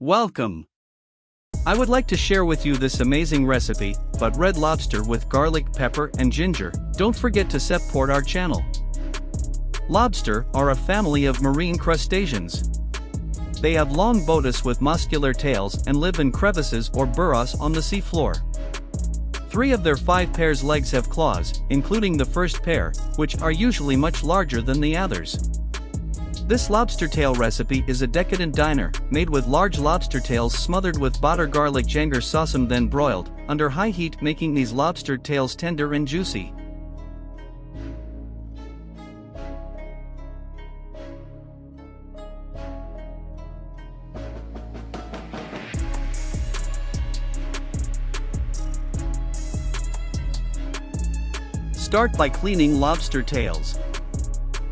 Welcome! I would like to share with you this amazing recipe, but red lobster with garlic, pepper, and ginger. Don't forget to support our channel. Lobster are a family of marine crustaceans. They have long bodies with muscular tails and live in crevices or burrows on the seafloor. 3 of their 5 pairs legs have claws, including the first pair, which are usually much larger than the others. This lobster tail recipe is a decadent diner, made with large lobster tails smothered with butter garlic ginger sauce and then broiled, under high heat, making these lobster tails tender and juicy. Start by cleaning lobster tails.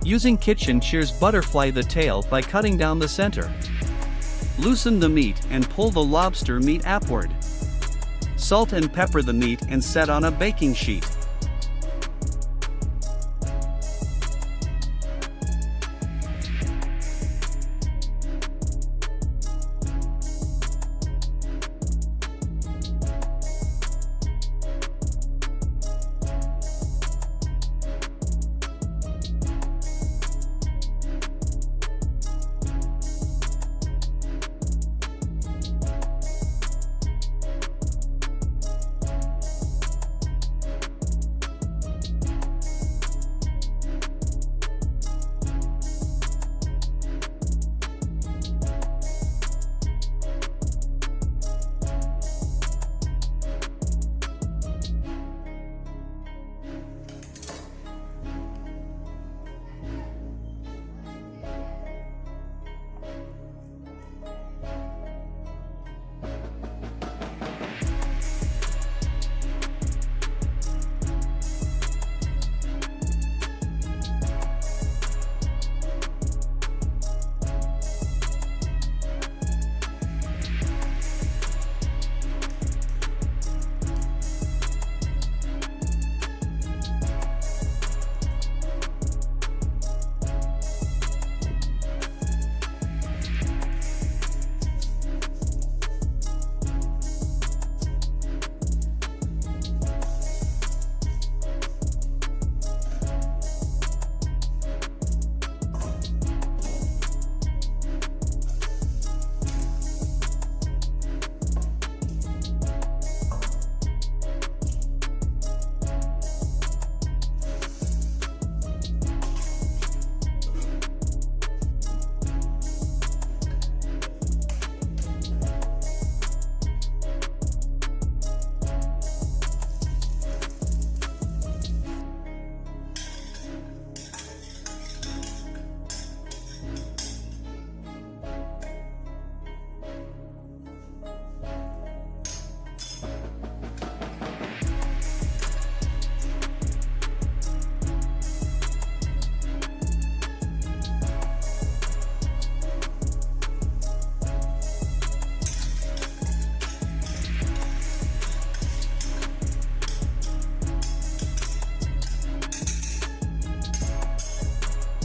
Using kitchen shears, butterfly the tail by cutting down the center. Loosen the meat and pull the lobster meat upward. Salt and pepper the meat and set on a baking sheet.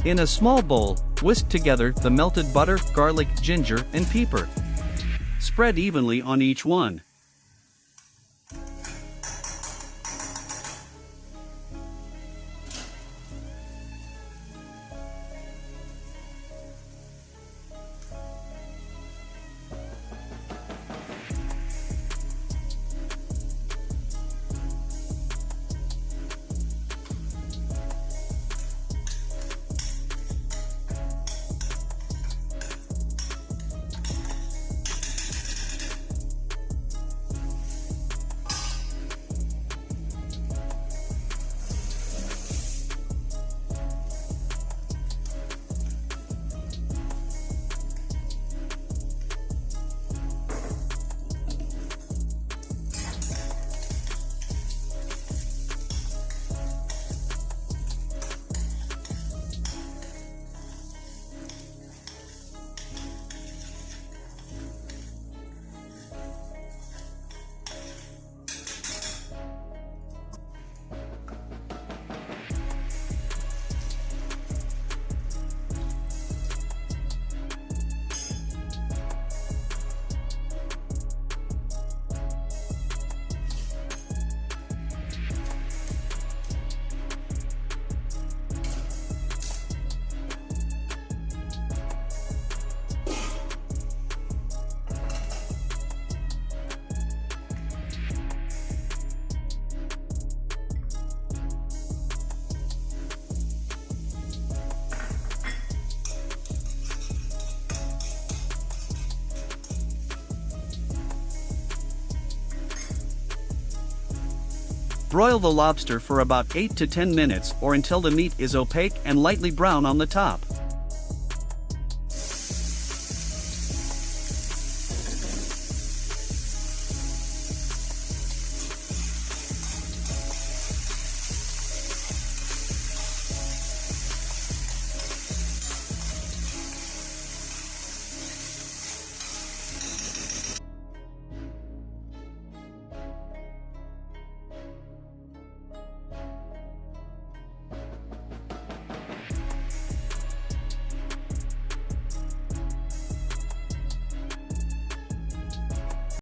In a small bowl, whisk together the melted butter, garlic, ginger, and pepper. Spread evenly on each one. Broil the lobster for about 8 to 10 minutes or until the meat is opaque and lightly brown on the top.